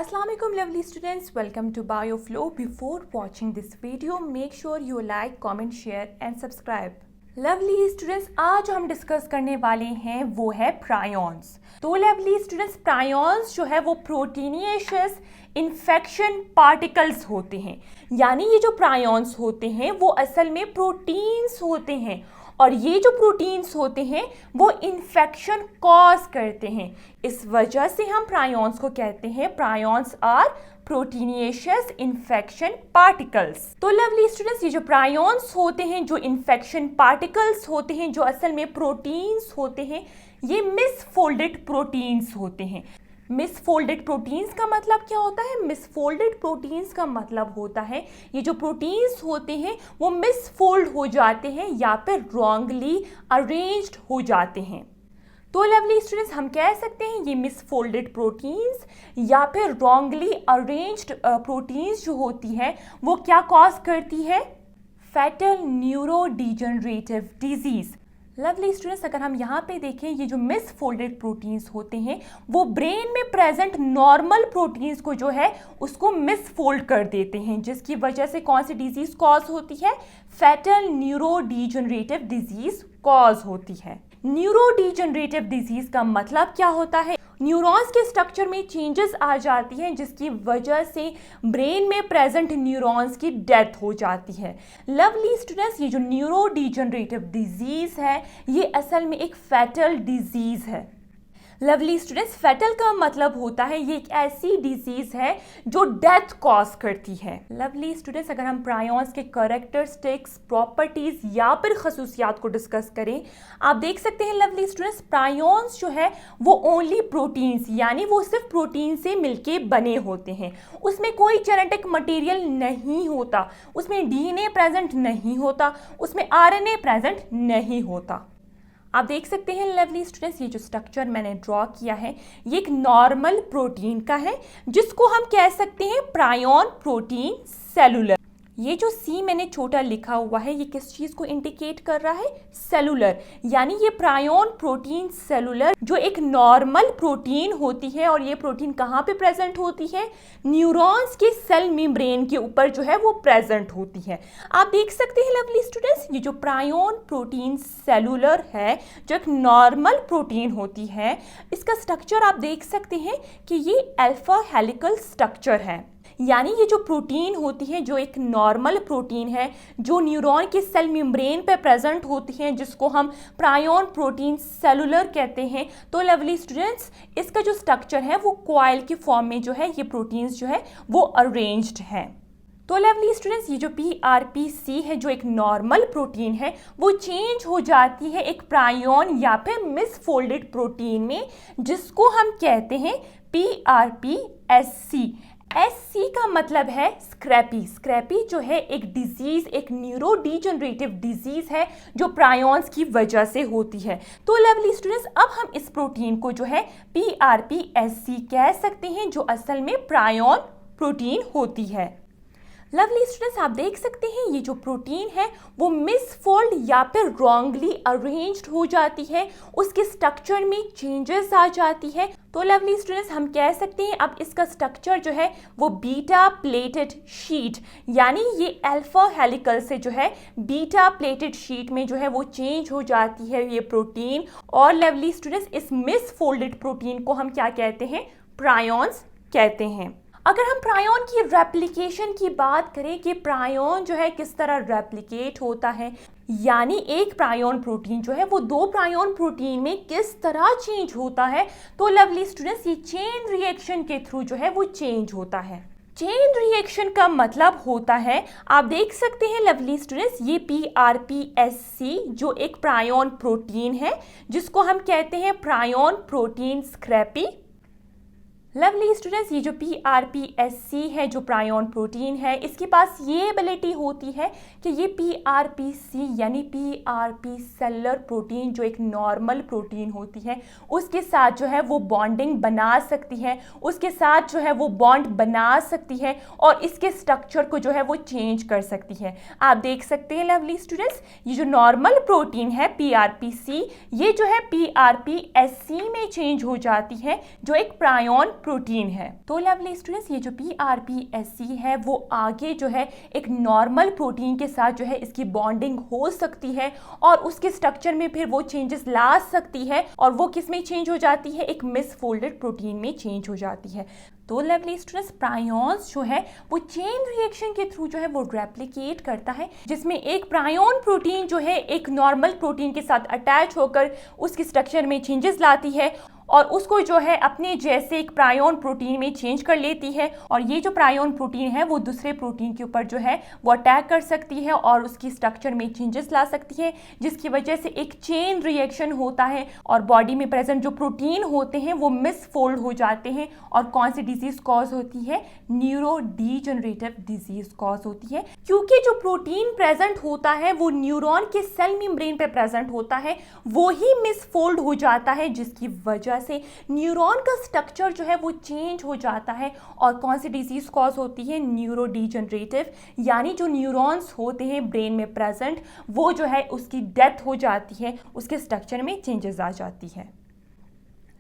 Assalamualaikum lovely students, welcome to BioFlow. Before watching this video, make sure you like, comment, share and subscribe. Lovely students, आज हम discuss करने वाले हैं वो है प्रायॉन्स। तो लवली स्टूडेंट्स, प्रायॉन्स जो है वो प्रोटीनियस इन्फेक्शन पार्टिकल्स होते हैं। यानी ये जो प्रायॉन्स होते हैं वो असल में प्रोटीन्स होते हैं और ये जो प्रोटीन्स होते हैं वो इन्फेक्शन कॉज करते हैं। इस वजह से हम प्रायॉन्स को कहते हैं prions are proteinaceous infection particles. तो लवली स्टूडेंट्स, ये जो प्रायॉन्स होते हैं, जो इन्फेक्शन पार्टिकल्स होते हैं, जो असल में प्रोटीन्स होते हैं, ये मिसफोल्डेड प्रोटीन्स होते हैं। मिसफोल्डेड प्रोटीन्स का मतलब क्या होता है? मिसफोल्डेड प्रोटीन्स का मतलब होता है ये जो प्रोटीन्स होते हैं वो मिसफोल्ड हो जाते हैं या फिर रॉन्गली अरेंज्ड हो जाते हैं। तो लवली स्टूडेंट्स, हम कह सकते हैं ये मिसफोल्डेड प्रोटीन्स या फिर रॉन्गली अरेंज्ड प्रोटीन्स जो होती है वो क्या कॉज करती है? Fatal neurodegenerative disease. Lovely students, अगर हम यहाँ पे देखें, ये जो मिसफोल्डेड प्रोटीन्स होते हैं वो ब्रेन में प्रेजेंट नॉर्मल प्रोटीन्स को जो है उसको मिसफोल्ड कर देते हैं, जिसकी वजह से कौन सी डिजीज कॉज होती है? फैटल न्यूरोडिजेनरेटिव डिजीज कॉज होती है। न्यूरोडिजेनरेटिव डिजीज का मतलब क्या होता है? न्यूरॉन्स के स्ट्रक्चर में चेंजेस आ जाती हैं जिसकी वजह से ब्रेन में प्रेजेंट न्यूरॉन्स की डेथ हो जाती है। लवली स्टूडेंट्स, ये जो न्यूरोडिजेनरेटिव डिजीज है ये असल में एक फैटल डिजीज है। लवली स्टूडेंट्स, फैटल का मतलब होता है ये एक ऐसी डिजीज है जो डेथ कॉज करती है। लवली स्टूडेंट्स, अगर हम प्रायॉन्स के कैरेक्टरिस्टिक्स, प्रॉपर्टीज या फिर खसूसियात को डिस्कस करें, आप देख सकते हैं लवली स्टूडेंट्स, प्रायॉन्स जो है वो ओनली प्रोटीन्स यानी वो सिर्फ प्रोटीन से मिलके बने होते हैं। उसमें कोई जेनेटिक मटेरियल नहीं होता, उसमें डीएनए प्रेजेंट नहीं होता, उसमें आरएनए प्रेजेंट नहीं होता। आप देख सकते हैं लवली स्टूडेंट्स, ये जो स्ट्रक्चर मैंने ड्रॉ किया है ये एक नॉर्मल प्रोटीन का है जिसको हम कह सकते हैं प्रायॉन प्रोटीन सेलुलर। ये जो सी मैंने छोटा लिखा हुआ है ये किस चीज़ को इंडिकेट कर रहा है? सेलुलर। यानी ये प्रायॉन प्रोटीन सेलुलर जो एक नॉर्मल प्रोटीन होती है और ये प्रोटीन कहाँ पे प्रेजेंट होती है? न्यूरॉन्स के सेल मेम्ब्रेन के ऊपर जो है वो प्रेजेंट होती है। आप देख सकते हैं लवली स्टूडेंट्स, ये जो प्रायॉन प्रोटीन सेलुलर है जो एक नॉर्मल प्रोटीन होती है, इसका स्ट्रक्चर आप देख सकते हैं कि ये अल्फा हेलिकल स्ट्रक्चर है। यानी ये जो प्रोटीन होती है जो एक नॉर्मल प्रोटीन है जो न्यूरॉन के सेल मेम्ब्रेन पे प्रेजेंट होती है जिसको हम प्रायॉन प्रोटीन सेलुलर कहते हैं। तो लवली स्टूडेंट्स, इसका जो स्ट्रक्चर है वो कॉइल के फॉर्म में जो है ये प्रोटीन्स जो है वो अरेंज्ड हैं। तो लवली स्टूडेंट्स, ये जो PRPC है जो एक नॉर्मल प्रोटीन है वो चेंज हो जाती है एक प्रायॉन या फिर मिसफोल्डेड प्रोटीन में जिसको हम कहते हैं PRPSC। SC का मतलब है स्क्रैपी। स्क्रैपी जो है एक डिजीज, एक न्यूरोडिजेनरेटिव डिजीज है जो प्रायॉन्स की वजह से होती है। तो लवली स्टूडेंट्स, अब हम इस प्रोटीन को जो है PRPSC कह सकते हैं जो असल में प्रायॉन प्रोटीन होती है। लवली स्टूडेंट्स, आप देख सकते हैं ये जो प्रोटीन है वो मिसफोल्ड या फिर रॉन्गली अरेंज्ड हो जाती है, उसके स्ट्रक्चर में चेंजेस आ जाती है। तो लवली स्टूडेंट्स, हम कह सकते हैं अब इसका स्ट्रक्चर जो है वो बीटा प्लेटेड शीट यानी ये अल्फा हेलिकल से जो है बीटा प्लेटेड शीट में जो है वो चेंज हो जाती है ये प्रोटीन। और लवली स्टूडेंट्स, इस मिसफोल्डेड प्रोटीन को हम क्या कहते हैं? प्रायॉन्स कहते हैं। अगर हम प्रायॉन की रेप्लिकेशन की बात करें कि प्रायॉन जो है किस तरह रेप्लिकेट होता है, यानी एक प्रायॉन प्रोटीन जो है वो दो प्रायॉन प्रोटीन में किस तरह चेंज होता है, तो लवली स्टूडेंट्स ये चेन रिएक्शन के थ्रू जो है वो चेंज होता है। चेन रिएक्शन का मतलब होता है, आप देख सकते हैं लवली स्टूडेंट्स, ये PRPSC जो एक प्रायॉन प्रोटीन है जिसको हम कहते हैं प्रायॉन प्रोटीन स्क्रैपी। लवली स्टूडेंट्स, ये जो PRPSC है जो प्रायॉन प्रोटीन है इसके पास ये एबिलिटी होती है कि ये PRPC यानी PRP सेलुलर प्रोटीन जो एक नॉर्मल प्रोटीन होती है उसके साथ जो है वो बॉन्डिंग बना सकती है, उसके साथ जो है वो बॉन्ड बना सकती है और इसके स्ट्रक्चर को जो है वो चेंज कर सकती है। आप देख सकते हैं लवली स्टूडेंट्स, ये जो नॉर्मल प्रोटीन है PRPC ये जो है PRPSC में चेंज हो जाती है जो एक प्रायॉन प्रोटीन है। तो लवली स्टूडेंट्स, ये जो PRPSC है वो आगे जो है एक नॉर्मल प्रोटीन के साथ जो है इसकी बॉन्डिंग हो सकती है और उसके स्ट्रक्चर में फिर वो चेंजेस ला सकती है और वो किस में चेंज हो जाती है, एक मिसफोल्डेड प्रोटीन में चेंज हो जाती है। तो लवली स्टूडेंट्स, प्रायोन्स जो है वो चेन रिएक्शन के थ्रू जो है वो रेप्लिकेट करता है, जिसमें एक प्रायोन प्रोटीन जो है एक नॉर्मल प्रोटीन के साथ अटैच होकर उसकी स्ट्रक्चर में चेंजेस लाती है और उसको जो है अपने जैसे एक प्रायोन प्रोटीन में चेंज कर लेती है और ये जो प्रायोन प्रोटीन है वो दूसरे प्रोटीन के ऊपर जो है वो अटैक कर सकती है और उसकी स्ट्रक्चर में चेंजेस ला सकती है, जिसकी वजह से एक चेन रिएक्शन होता है और बॉडी में प्रेजेंट जो प्रोटीन होते हैं वो मिसफोल्ड हो जाते हैं और कौन सी डिजीज कॉज होती है, न्यूरो डीजनरेटिव डिजीज कॉज होती है, क्योंकि जो प्रोटीन प्रेजेंट होता है वो न्यूरॉन के सेल मेम्ब्रेन पे प्रेजेंट होता है, वो ही मिसफोल्ड हो जाता है, जिसकी वजह से न्यूरॉन का स्ट्रक्चर जो है वो चेंज हो जाता है और कौन सी डिजीज कॉज होती है, न्यूरो डीजनरेटिव, यानी जो न्यूरॉन्स होते हैं ब्रेन में प्रेजेंट वो जो है उसकी डेथ हो जाती है, उसके स्ट्रक्चर में चेंजेस आ जाती है।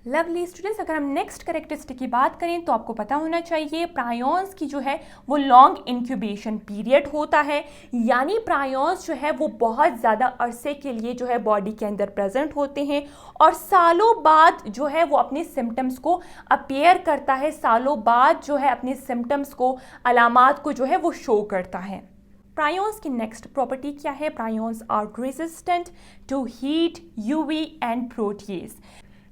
लवली स्टूडेंट्स, अगर हम नेक्स्ट कैरेक्टरिस्टिक की बात करें तो आपको पता होना चाहिए प्रायोन्स की जो है वो लॉन्ग इंक्यूबेशन पीरियड होता है, यानी प्रायोन्स जो है वो बहुत ज़्यादा अरसे के लिए जो है बॉडी के अंदर प्रेजेंट होते हैं और सालों बाद जो है वो अपने सिम्टम्स को अपीयर करता है, सालों बाद जो है अपने सिम्टम्स को, अलामात को जो है वो शो करता है। प्रायोन्स की नेक्स्ट प्रॉपर्टी क्या है? Prions are resistant to heat, UV and protease,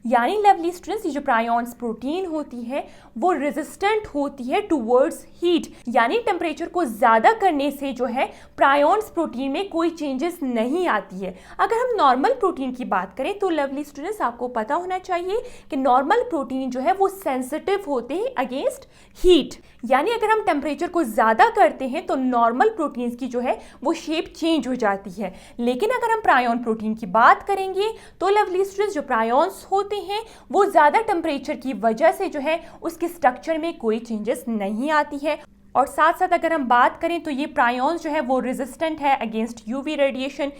यानी लवली स्टूडेंट्स, ये जो प्रायोन्स प्रोटीन होती है वो रेजिस्टेंट होती है टूवर्ड्स हीट, यानी टेम्परेचर को ज़्यादा करने से जो है प्रायोन्स प्रोटीन में कोई चेंजेस नहीं आती है। अगर हम नॉर्मल प्रोटीन की बात करें तो लवली स्टूडेंट्स आपको पता होना चाहिए कि नॉर्मल प्रोटीन जो है वो सेंसिटिव होते हैं अगेंस्ट हीट, यानी अगर हम टेम्परेचर को ज़्यादा करते हैं तो नॉर्मल प्रोटीन्स की जो है वो शेप चेंज हो जाती है। लेकिन अगर हम प्रायोन प्रोटीन की बात करेंगे तो लवली स्टूडेंट्स, जो प्रायोन्स होते हैं वो ज़्यादा टेम्परेचर की वजह से जो है उसके स्ट्रक्चर में कोई चेंजेस नहीं आती है और साथ साथ अगर हम बात करें तो ये प्रायोन्स जो है वो रेजिस्टेंट है against UV radiation,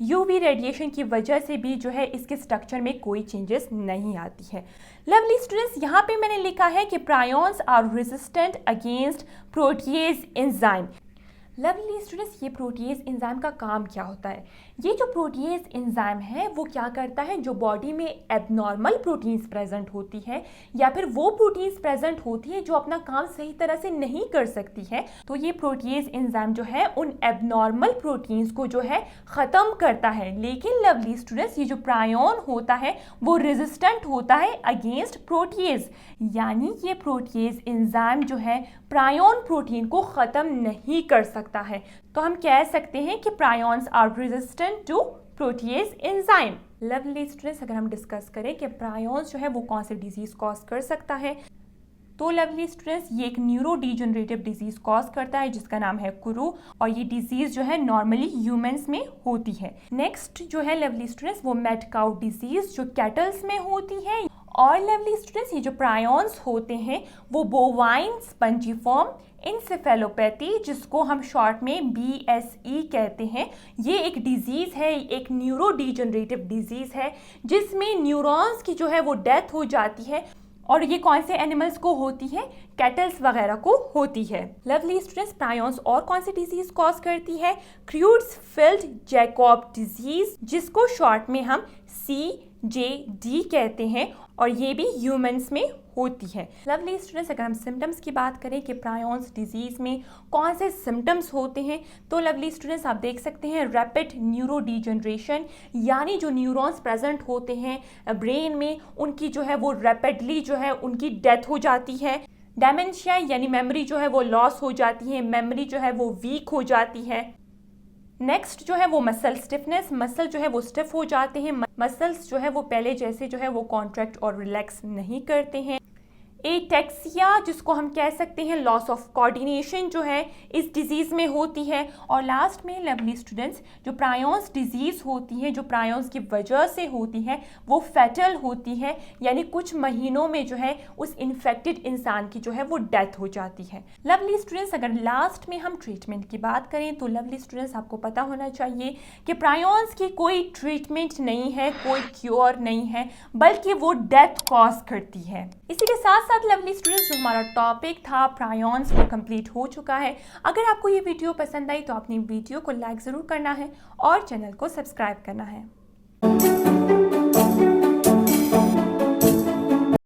UV radiation की वजह से भी जो है इसके स्ट्रक्चर में कोई चेंजेस नहीं आती है। लवली स्टूडेंट्स, यहाँ पे मैंने लिखा है कि prions are resistant against protease enzyme. Lovely students, ये प्रोटीएज एंजाइम का काम क्या होता है? ये जो प्रोटीएज एंजाइम है वो क्या करता है, जो बॉडी में एबनॉर्मल प्रोटीन्स प्रेजेंट होती है या फिर वो प्रोटीन्स प्रेजेंट होती है जो अपना काम सही तरह से नहीं कर सकती है, तो ये प्रोटीएज एंजाइम जो है उन एबनॉर्मल प्रोटीन्स को जो है ख़त्म करता है। लेकिन लवली स्टूडेंट्स, ये जो प्रायोन होता है वो रेजिस्टेंट होता है अगेंस्ट प्रोटीएज, यानी ये प्रोटीएज एंजाइम जो है प्रायोन प्रोटीन को ख़त्म नहीं कर सकता है। तो हम कह सकते हैं कि prions are resistant to protease enzyme. Lovely students, अगर हम डिस्कस करें कि प्रायोन्स जो है वो कौन से डिजीज कॉज कर सकता है, तो लवली स्टूडेंट्स ये एक न्यूरो डीजनरेटिव डिजीज कॉज करता है जिसका नाम है कुरू, और ये डिजीज जो है नॉर्मली ह्यूमंस में होती है। नेक्स्ट जो है लवली स्टूडेंट्स वो मैड काउ डिजीज जो कैटल्स में होती है। और लवली स्टूडेंट्स, ये जो प्रायोन्स होते हैं वो बोवाइन स्पंजिफॉर्म इंसेफेलोपैथी, जिसको हम शॉर्ट में BSE कहते हैं, ये एक डिजीज़ है, एक न्यूरो डीजनरेटिव डिजीज़ है जिसमें न्यूरॉन्स की जो है वो डेथ हो जाती है और ये कौन से एनिमल्स को होती है, कैटल्स वगैरह को होती है। लवली स्टूडेंट्स, प्रायोन्स और कौन सी डिजीज कॉज करती है? क्रूट्ज़फील्ड जैकब डिजीज, जिसको शॉर्ट में हम CJD कहते हैं और ये भी ह्यूमंस में होती है। लवली स्टूडेंट्स, अगर हम सिम्टम्स की बात करें कि प्रायोन्स डिजीज़ में कौन से सिम्टम्स होते हैं, तो लवली स्टूडेंट्स आप देख सकते हैं रैपिड न्यूरो डीजनरेशन, यानी जो न्यूरॉन्स प्रेजेंट होते हैं ब्रेन में उनकी जो है वो रैपिडली जो है उनकी डेथ हो जाती है। डेमेंशिया यानी मेमोरी जो है वो लॉस हो जाती है, मेमोरी जो है वो वीक हो जाती है। नेक्स्ट जो है वो मसल स्टिफनेस, मसल जो है वो स्टिफ हो जाते हैं, मसल्स जो है वो पहले जैसे जो है वो कॉन्ट्रैक्ट और रिलैक्स नहीं करते हैं। एटेक्सिया, जिसको हम कह सकते हैं लॉस ऑफ कोऑर्डिनेशन, जो है इस डिजीज़ में होती है। और लास्ट में लवली स्टूडेंट्स, जो प्रायोन्स डिजीज़ होती है, जो प्रायोन्स की वजह से होती है वो फैटल होती है, यानी कुछ महीनों में जो है उस इन्फेक्टेड इंसान की जो है वो डेथ हो जाती है। लवली स्टूडेंट्स, अगर लास्ट में हम ट्रीटमेंट की बात करें तो लवली स्टूडेंट्स आपको पता होना चाहिए कि प्रायोन्स की कोई ट्रीटमेंट नहीं है, कोई क्योर नहीं है, बल्कि वो डेथ कॉज करती है। इसी के साथ साथ साथ लवली स्टूडेंट्स जो हमारा टॉपिक था प्रायॉन्स वो कंप्लीट हो चुका है। अगर आपको ये वीडियो पसंद आई तो अपनी वीडियो को लाइक ज़रूर करना है और चैनल को सब्सक्राइब करना है।